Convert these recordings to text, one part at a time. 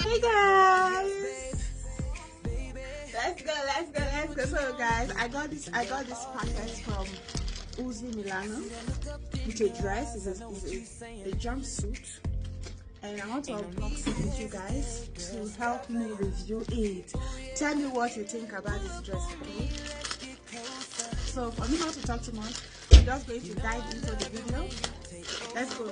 Hey guys, let's go. So guys, I got this package from Uzi Milano. It's a dress, it's a jumpsuit, and I want to unbox it with you guys to help me review it. Tell me what you think about this dress, okay? So for me not to talk too much, I'm just going to dive into the video. Let's go.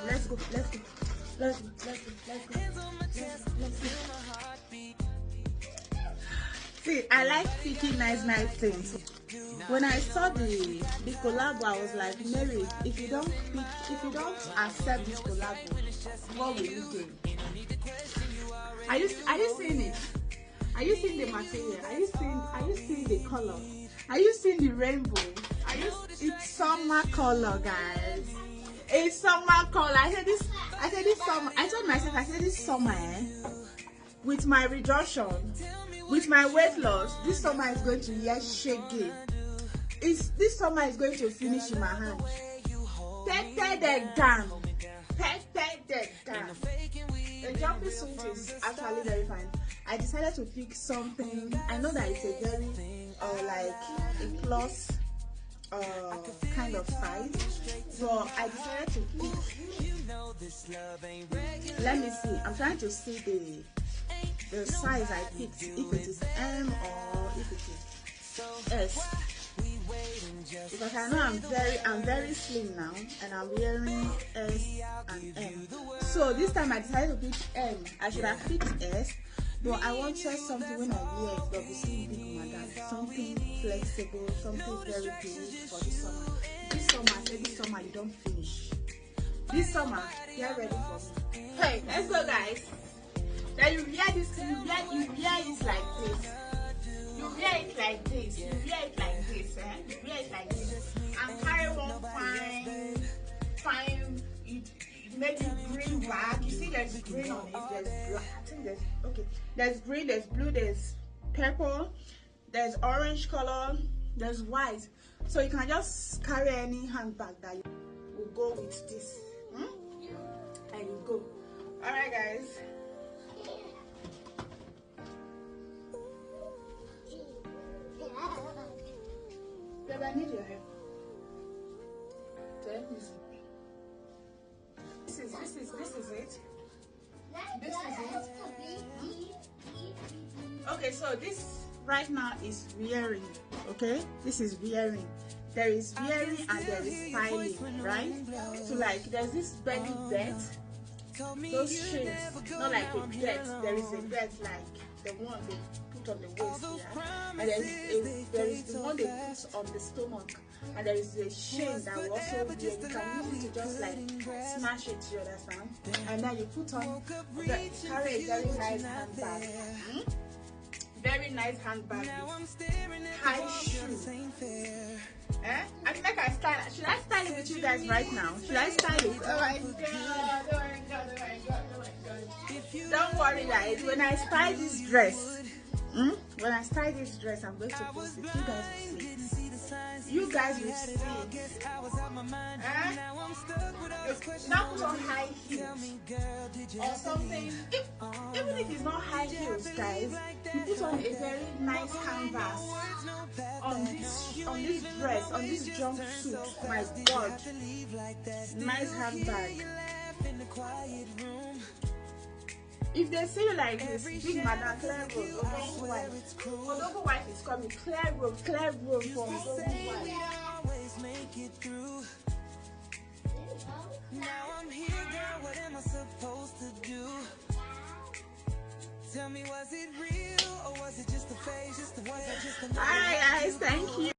See, I like picking nice things. When I saw the collab, I was like, Mary, if you don't accept this collab, what will you do? Are you seeing it? Are you seeing the material? Are you seeing the color? Are you seeing the rainbow? It's summer color, guys. It's summer color. I said this summer. I told myself, this summer, with my reduction, with my weight loss, this summer is going to get shaky. This summer is going to finish in my hand. Pepper the gun. The jumping suit is actually very fine. I decided to pick something. I know that it's a very like a plus kind of size, so I decided to pick. Let me see. I'm trying to see the size I picked, if it is M or if it is S, because I know I'm very slim now and I'm wearing S and M. So this time I decided to pick M. I should have picked S, but I wanted something when I wear it that will see big madam, something flexible, something very good for this summer. This summer you don't finish. This summer, get ready for me. Hey, let's go guys. Then you wear this, you wear it like this. You wear it like this. You wear it like this, You wear it like this. And carry one fine, maybe green bag. You see there's green on it, there's black. I think there's green, there's blue, there's purple, there's orange color, there's white. So you can just carry any handbag that will go with this. And you go. Alright guys. Babe, I need your help. So let me see. This is it. This is it. Okay, so this right now is wearing. Okay, this is wearing. There is wearing and there is styling, right? So like there's this belly belt, those shapes, not like a belt. There is a belt like the one they put on the waist here, and there is the one they put on the stomach, and there is a chain that will also wear. You can use it to just like smash it, you understand? And then you put on carry a very nice handbag. Very nice handbag with high shoes. I think I can style. Should I style it with you guys right now? Should I style it? Oh my god. Don't worry guys, when I style this dress, I'm going to post it. You guys will see. Now put on high heels or something. Even if it's not high heels, guys, you put on a very nice canvas on this dress, on this jumpsuit. My god, nice handbag. If they see you like this, big madam, clear road, Odogu wife is coming. Clear road for Odogu wife. Now I'm here, girl, what am I supposed to do? Tell me, was it real or was it just a phase? Alright guys, thank you.